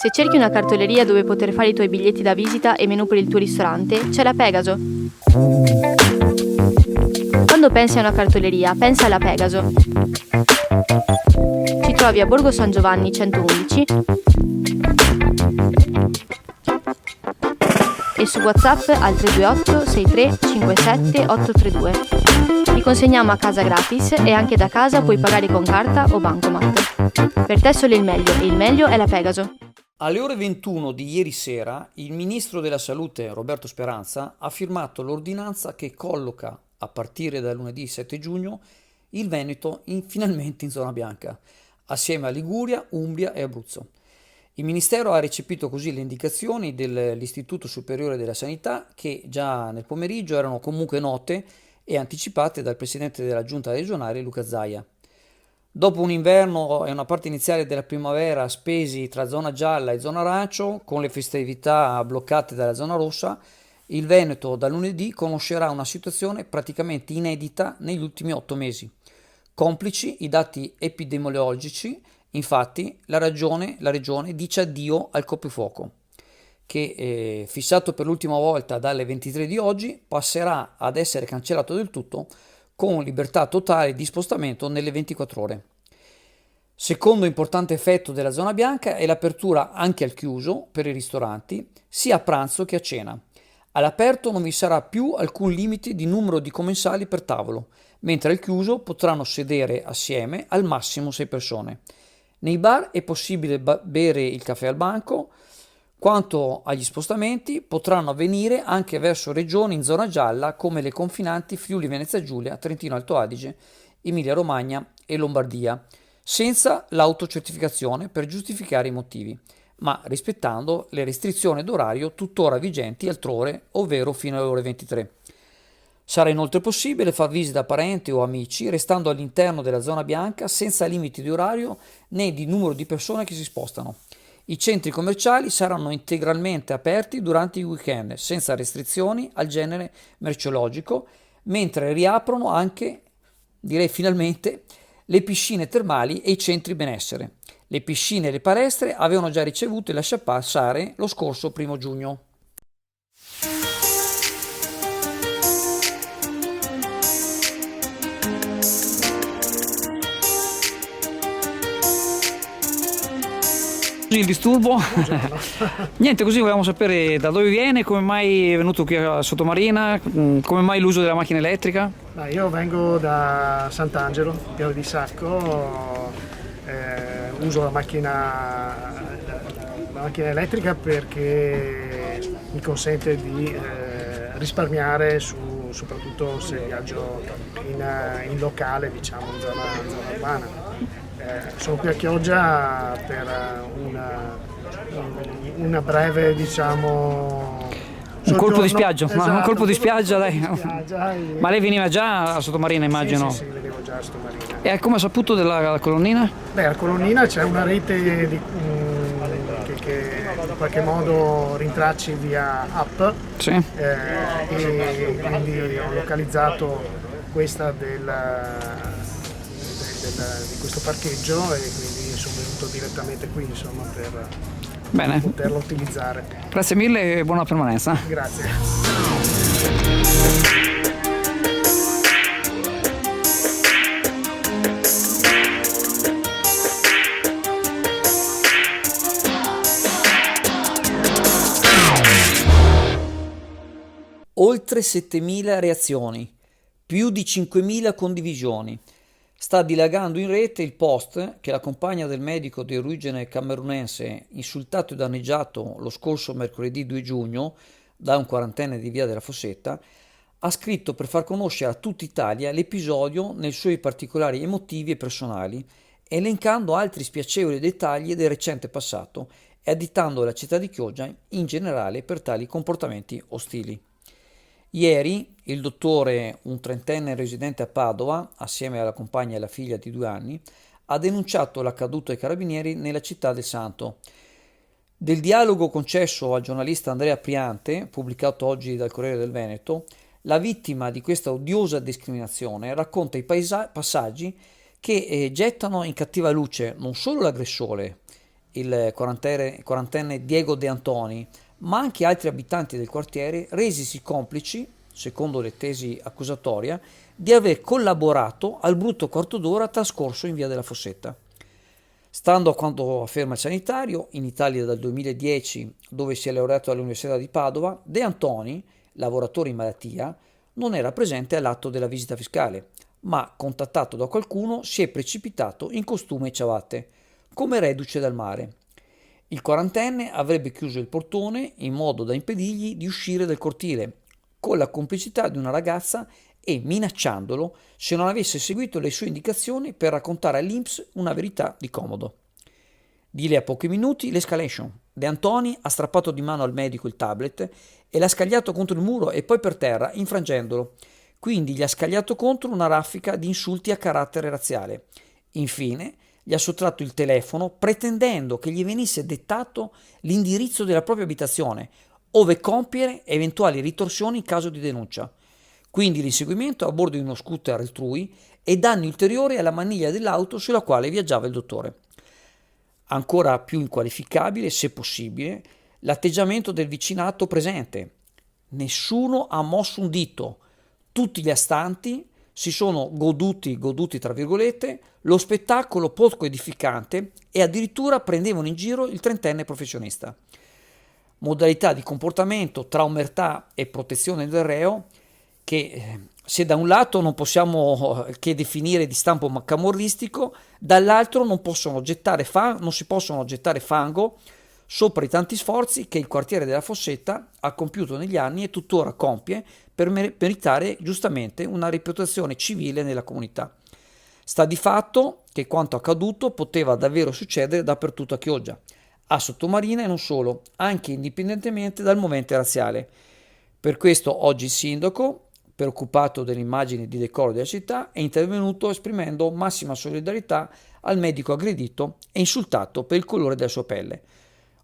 Se cerchi una cartoleria dove poter fare i tuoi biglietti da visita e menù per il tuo ristorante, c'è la Pegaso. Quando pensi a una cartoleria, pensa alla Pegaso. Ci trovi a Borgo San Giovanni 111 e su WhatsApp al 328 63 57 832. Ti consegniamo a casa gratis e anche da casa puoi pagare con carta o bancomat. Per te solo il meglio e il meglio è la Pegaso. Alle ore 21 di ieri sera il ministro della Salute Roberto Speranza ha firmato l'ordinanza che colloca a partire da lunedì 7 giugno il Veneto finalmente in zona bianca, assieme a Liguria, Umbria e Abruzzo. Il Ministero ha recepito così le indicazioni dell'Istituto Superiore della Sanità che già nel pomeriggio erano comunque note e anticipate dal Presidente della Giunta regionale Luca Zaia. Dopo un inverno e una parte iniziale della primavera spesi tra zona gialla e zona arancio, con le festività bloccate dalla zona rossa, il Veneto da lunedì conoscerà una situazione praticamente inedita negli ultimi 8 mesi. Complici i dati epidemiologici, infatti la regione dice addio al coprifuoco, che fissato per l'ultima volta dalle 23 di oggi, passerà ad essere cancellato del tutto con libertà totale di spostamento nelle 24 ore. Secondo importante effetto della zona bianca è l'apertura anche al chiuso per i ristoranti, sia a pranzo che a cena. All'aperto non vi sarà più alcun limite di numero di commensali per tavolo, mentre al chiuso potranno sedere assieme al massimo 6 persone. Nei bar è possibile bere il caffè al banco. Quanto agli spostamenti, potranno avvenire anche verso regioni in zona gialla come le confinanti Friuli Venezia Giulia, Trentino Alto Adige, Emilia Romagna e Lombardia, senza l'autocertificazione per giustificare i motivi, ma rispettando le restrizioni d'orario tuttora vigenti altrove, ovvero fino alle ore 23. Sarà inoltre possibile far visita a parenti o amici restando all'interno della zona bianca senza limiti di orario né di numero di persone che si spostano. I centri commerciali saranno integralmente aperti durante i weekend, senza restrizioni al genere merceologico, mentre riaprono anche, direi finalmente, le piscine termali e i centri benessere. Le piscine e le palestre avevano già ricevuto il lasciapassare lo scorso 1 giugno. Il disturbo. Niente, così volevamo sapere da dove viene, come mai è venuto qui a Sottomarina, come mai l'uso della macchina elettrica. Io vengo da Sant'Angelo, Piano di Sacco, uso la macchina elettrica perché mi consente di risparmiare soprattutto se viaggio in locale, diciamo in zona urbana. Sono qui a Chioggia per una breve, diciamo, un colpo di spiaggia, esatto, un colpo di spiaggia, dai. Ma lei veniva già a Sottomarina, immagino? Sì, venivo già a Sottomarina. E come ha saputo della colonnina? A Colonnina c'è una rete che in qualche modo rintracci via app, sì. E quindi ho localizzato questa di questo parcheggio e quindi sono venuto direttamente qui, insomma, per poterlo utilizzare. Grazie mille e buona permanenza. Grazie. Oltre 7.000 reazioni, più di 5.000 condivisioni. Sta dilagando in rete il post che la compagna del medico di origine camerunense, insultato e danneggiato lo scorso mercoledì 2 giugno da un quarantenne di Via della Fossetta, ha scritto per far conoscere a tutta Italia l'episodio nei suoi particolari emotivi e personali, elencando altri spiacevoli dettagli del recente passato e additando la città di Chioggia in generale per tali comportamenti ostili. Ieri il dottore, un trentenne residente a Padova, assieme alla compagna e la figlia di 2 anni, ha denunciato l'accaduto ai carabinieri nella città del Santo. Del dialogo concesso al giornalista Andrea Priante, pubblicato oggi dal Corriere del Veneto, la vittima di questa odiosa discriminazione racconta i passaggi che gettano in cattiva luce non solo l'aggressore il quarantenne Diego De Antoni, ma anche altri abitanti del quartiere, resisi complici, secondo le tesi accusatorie, di aver collaborato al brutto quarto d'ora trascorso in via della Fossetta. Stando a quanto afferma il sanitario, in Italia dal 2010, dove si è laureato all'Università di Padova, De Antoni, lavoratore in malattia, non era presente all'atto della visita fiscale, ma, contattato da qualcuno, si è precipitato in costume e ciabatte, come reduce dal mare. Il quarantenne avrebbe chiuso il portone in modo da impedirgli di uscire dal cortile, con la complicità di una ragazza e minacciandolo se non avesse seguito le sue indicazioni per raccontare all'INPS una verità di comodo. Di lì a pochi minuti l'escalation. De Antoni ha strappato di mano al medico il tablet e l'ha scagliato contro il muro e poi per terra, infrangendolo. Quindi gli ha scagliato contro una raffica di insulti a carattere razziale. Infine gli ha sottratto il telefono pretendendo che gli venisse dettato l'indirizzo della propria abitazione, ove compiere eventuali ritorsioni in caso di denuncia. Quindi l'inseguimento a bordo di uno scooter altrui e danni ulteriori alla maniglia dell'auto sulla quale viaggiava il dottore. Ancora più inqualificabile, se possibile, l'atteggiamento del vicinato presente. Nessuno ha mosso un dito, tutti gli astanti si sono goduti tra virgolette, lo spettacolo poco edificante e addirittura prendevano in giro il trentenne professionista. Modalità di comportamento tra omertà e protezione del reo che se da un lato non possiamo che definire di stampo camorristico, dall'altro non si possono gettare fango sopra i tanti sforzi che il quartiere della Fossetta ha compiuto negli anni e tuttora compie per meritare giustamente una reputazione civile nella comunità. Sta di fatto che quanto accaduto poteva davvero succedere dappertutto a Chioggia, a Sottomarina e non solo, anche indipendentemente dal movente razziale. Per questo oggi il sindaco, preoccupato delle immagini di decoro della città, è intervenuto esprimendo massima solidarietà al medico aggredito e insultato per il colore della sua pelle.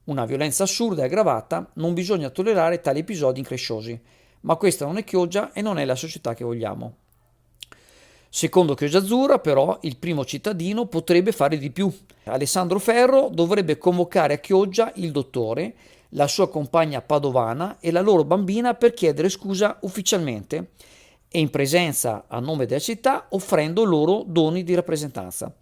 Una violenza assurda e aggravata, non bisogna tollerare tali episodi incresciosi, ma questa non è Chioggia e non è la società che vogliamo. Secondo Chioggia Azzurra, però, il primo cittadino potrebbe fare di più. Alessandro Ferro dovrebbe convocare a Chioggia il dottore, la sua compagna padovana e la loro bambina per chiedere scusa ufficialmente e in presenza a nome della città offrendo loro doni di rappresentanza.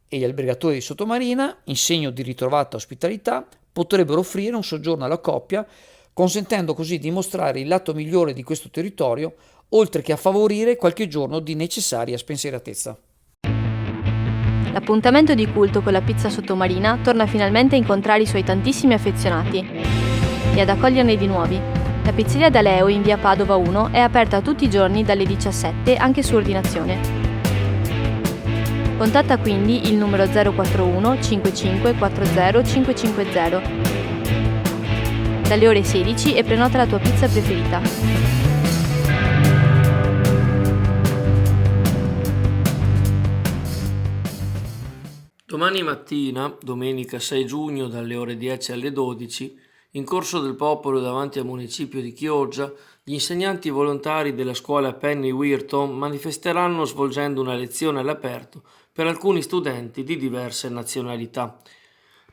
E gli albergatori di Sottomarina, in segno di ritrovata ospitalità, potrebbero offrire un soggiorno alla coppia, consentendo così di mostrare il lato migliore di questo territorio, oltre che a favorire qualche giorno di necessaria spensieratezza. L'appuntamento di culto con la pizza sottomarina torna finalmente a incontrare i suoi tantissimi affezionati e ad accoglierne di nuovi. La pizzeria da Leo in via Padova 1 è aperta tutti i giorni dalle 17 anche su ordinazione. Contatta quindi il numero 041 55 40 550 dalle ore 16 e prenota la tua pizza preferita. Domani mattina, domenica 6 giugno, dalle ore 10 alle 12, in Corso del Popolo davanti al municipio di Chioggia, gli insegnanti volontari della scuola Penny Weirton manifesteranno svolgendo una lezione all'aperto per alcuni studenti di diverse nazionalità.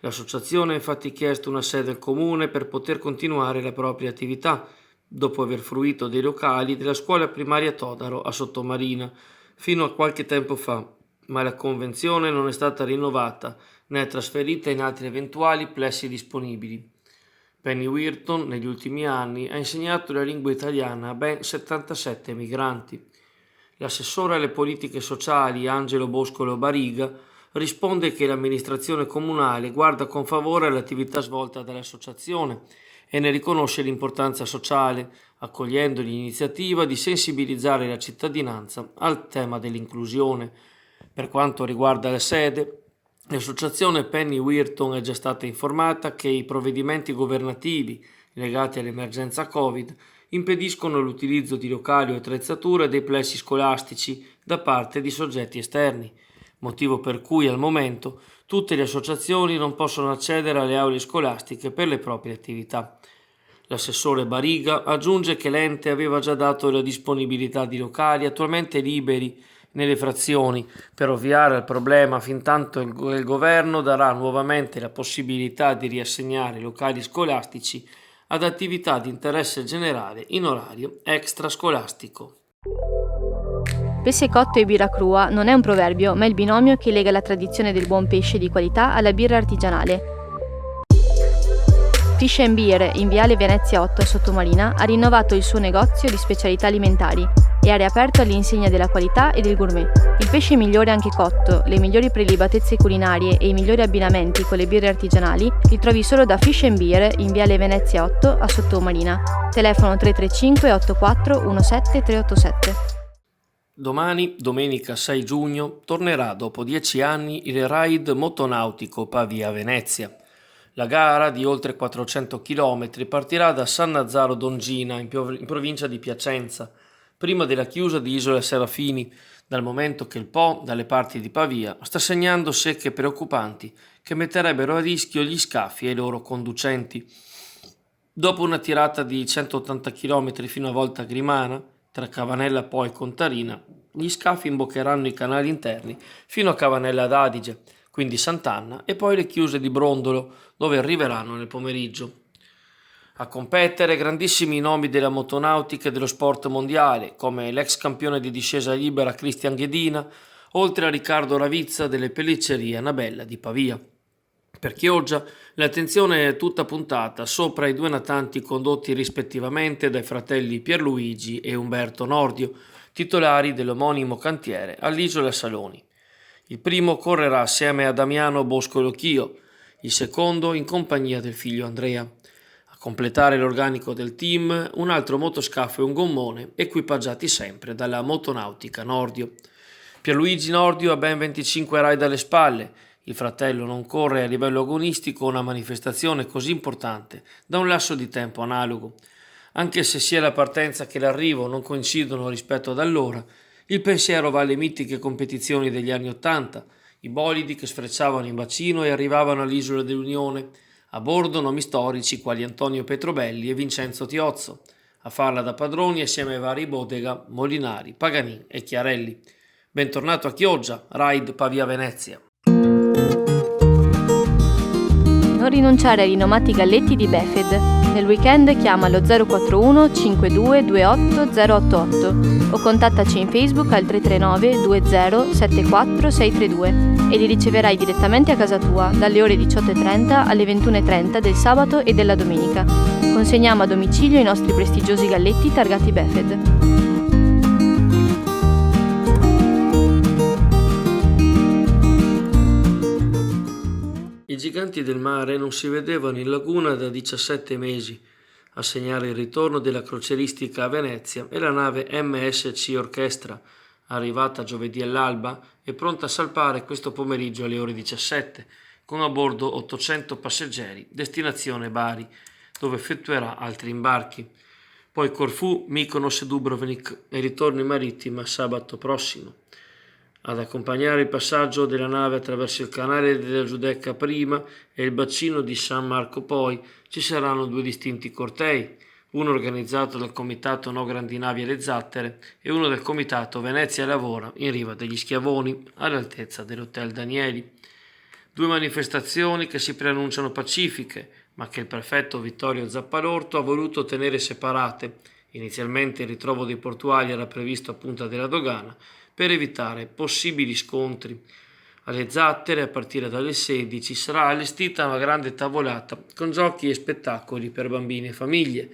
L'associazione ha infatti chiesto una sede comune per poter continuare la propria attività, dopo aver fruito dei locali della scuola primaria Todaro a Sottomarina fino a qualche tempo fa, ma la convenzione non è stata rinnovata né trasferita in altri eventuali plessi disponibili. Penny Weirton negli ultimi anni ha insegnato la lingua italiana a ben 77 migranti. L'assessore alle politiche sociali Angelo Boscolo Bariga risponde che l'amministrazione comunale guarda con favore all'attività svolta dall'associazione e ne riconosce l'importanza sociale, accogliendo l'iniziativa di sensibilizzare la cittadinanza al tema dell'inclusione. Per quanto riguarda la sede, l'associazione Penny Weirton è già stata informata che i provvedimenti governativi legati all'emergenza Covid impediscono l'utilizzo di locali o attrezzature dei plessi scolastici da parte di soggetti esterni, motivo per cui al momento tutte le associazioni non possono accedere alle aule scolastiche per le proprie attività. L'assessore Bariga aggiunge che l'ente aveva già dato la disponibilità di locali attualmente liberi nelle frazioni per ovviare al problema, fintanto il governo darà nuovamente la possibilità di riassegnare i locali scolastici ad attività di interesse generale in orario extrascolastico. Pesce cotto e birra crua non è un proverbio, ma il binomio che lega la tradizione del buon pesce di qualità alla birra artigianale. Fish and Beer, in Viale Venezia 8 a Sottomarina, ha rinnovato il suo negozio di specialità alimentari e ha riaperto all'insegna della qualità e del gourmet. Il pesce migliore anche cotto, le migliori prelibatezze culinarie e i migliori abbinamenti con le birre artigianali li trovi solo da Fish and Beer in Viale Venezia 8 a Sottomarina. Telefono 335 84 17 387. Domani, domenica 6 giugno, tornerà dopo 10 anni il Ride Motonautico Pavia-Venezia. La gara, di oltre 400 km, partirà da San Nazzaro d'Ongina, in provincia di Piacenza, prima della chiusa di Isola Serafini, dal momento che il Po, dalle parti di Pavia, sta segnando secche preoccupanti che metterebbero a rischio gli scafi e i loro conducenti. Dopo una tirata di 180 km fino a Volta Grimana, tra Cavanella Po e Contarina, gli scafi imboccheranno i canali interni fino a Cavanella d'Adige, quindi Sant'Anna, e poi le chiuse di Brondolo, dove arriveranno nel pomeriggio. A competere grandissimi nomi della motonautica e dello sport mondiale, come l'ex campione di discesa libera Cristian Ghedina, oltre a Riccardo Ravizza delle pelliccerie Annabella di Pavia. Per Chioggia l'attenzione è tutta puntata sopra i due natanti condotti rispettivamente dai fratelli Pierluigi e Umberto Nordio, titolari dell'omonimo cantiere all'Isola Saloni. Il primo correrà assieme a Damiano Bosco Lochio, il secondo in compagnia del figlio Andrea. A completare l'organico del team un altro motoscafo e un gommone equipaggiati sempre dalla Motonautica Nordio. Pierluigi Nordio ha ben 25 ride alle spalle. Il fratello non corre a livello agonistico una manifestazione così importante da un lasso di tempo analogo. Anche se sia la partenza che l'arrivo non coincidono rispetto ad allora, il pensiero va alle mitiche competizioni degli anni '80, i bolidi che sfrecciavano in bacino e arrivavano all'Isola dell'Unione, a bordo nomi storici quali Antonio Petrobelli e Vincenzo Tiozzo, a farla da padroni assieme ai vari Bodega, Molinari, Paganin e Chiarelli. Bentornato a Chioggia, Ride Pavia-Venezia. Non rinunciare ai rinomati galletti di Befed. Nel weekend chiama allo 041 52 28 088 o contattaci in Facebook al 339 20 74 632 e li riceverai direttamente a casa tua dalle ore 18:30 alle 21:30 del sabato e della domenica. Consegniamo a domicilio i nostri prestigiosi galletti targati Befed. I giganti del mare non si vedevano in laguna da 17 mesi, a segnare il ritorno della crocieristica a Venezia e la nave MSC Orchestra, arrivata giovedì all'alba e pronta a salpare questo pomeriggio alle ore 17, con a bordo 800 passeggeri, destinazione Bari, dove effettuerà altri imbarchi. Poi Corfù, Mykonos e Dubrovnik e ritorno in marittima sabato prossimo. Ad accompagnare il passaggio della nave attraverso il canale della Giudecca prima e il bacino di San Marco poi ci saranno due distinti cortei, uno organizzato dal Comitato No Grandi Navi alle Zattere e uno del Comitato Venezia Lavora in riva degli Schiavoni all'altezza dell'Hotel Danieli. Due manifestazioni che si preannunciano pacifiche, ma che il prefetto Vittorio Zappalorto ha voluto tenere separate. Inizialmente il ritrovo dei portuali era previsto a Punta della Dogana, per evitare possibili scontri. Alle Zattere, a partire dalle 16, sarà allestita una grande tavolata con giochi e spettacoli per bambini e famiglie,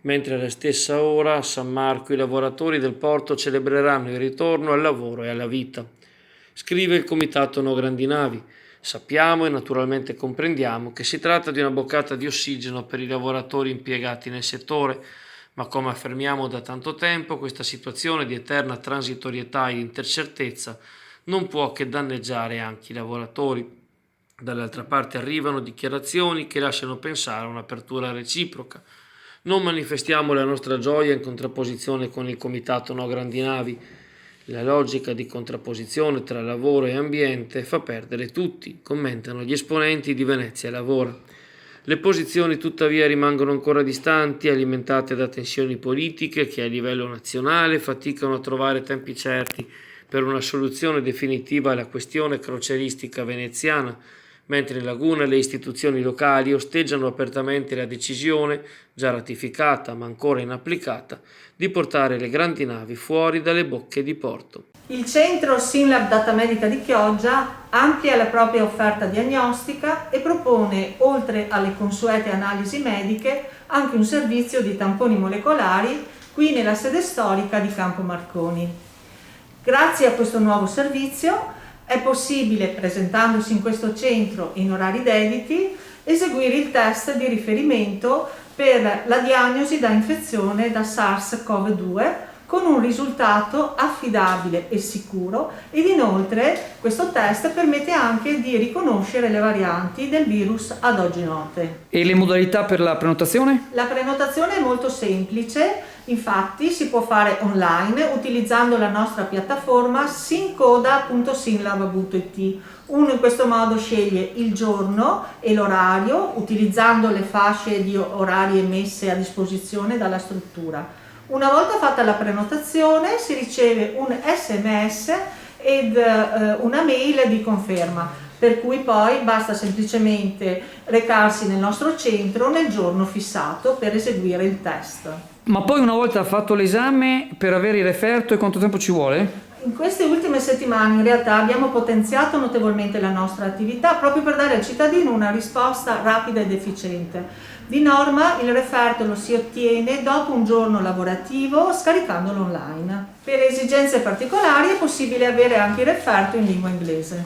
mentre alla stessa ora a San Marco i lavoratori del porto celebreranno il ritorno al lavoro e alla vita. Scrive il Comitato No Grandi Navi: sappiamo e naturalmente comprendiamo che si tratta di una boccata di ossigeno per i lavoratori impiegati nel settore, ma come affermiamo da tanto tempo, questa situazione di eterna transitorietà e incertezza non può che danneggiare anche i lavoratori. Dall'altra parte arrivano dichiarazioni che lasciano pensare a un'apertura reciproca. Non manifestiamo la nostra gioia in contrapposizione con il Comitato No Grandi Navi. La logica di contrapposizione tra lavoro e ambiente fa perdere tutti, commentano gli esponenti di Venezia Lavora. Le posizioni tuttavia rimangono ancora distanti, alimentate da tensioni politiche che a livello nazionale faticano a trovare tempi certi per una soluzione definitiva alla questione crocieristica veneziana, mentre in Laguna le istituzioni locali osteggiano apertamente la decisione, già ratificata ma ancora inapplicata, di portare le grandi navi fuori dalle bocche di porto. Il centro Synlab Data Medica di Chioggia amplia la propria offerta diagnostica e propone, oltre alle consuete analisi mediche, anche un servizio di tamponi molecolari qui nella sede storica di Campo Marconi. Grazie a questo nuovo servizio è possibile, presentandosi in questo centro in orari dediti, eseguire il test di riferimento per la diagnosi da infezione da SARS-CoV-2 con un risultato affidabile e sicuro, ed inoltre questo test permette anche di riconoscere le varianti del virus ad oggi note. E le modalità per la prenotazione? La prenotazione è molto semplice, infatti si può fare online utilizzando la nostra piattaforma syncoda.synlab.it. Uno in questo modo sceglie il giorno e l'orario utilizzando le fasce di orari messe a disposizione dalla struttura. Una volta fatta la prenotazione si riceve un SMS ed una mail di conferma, per cui poi basta semplicemente recarsi nel nostro centro nel giorno fissato per eseguire il test. Ma poi una volta fatto l'esame, per avere il referto, e quanto tempo ci vuole? In queste ultime settimane in realtà abbiamo potenziato notevolmente la nostra attività proprio per dare al cittadino una risposta rapida ed efficiente. Di norma il referto lo si ottiene dopo un giorno lavorativo scaricandolo online. Per esigenze particolari è possibile avere anche il referto in lingua inglese.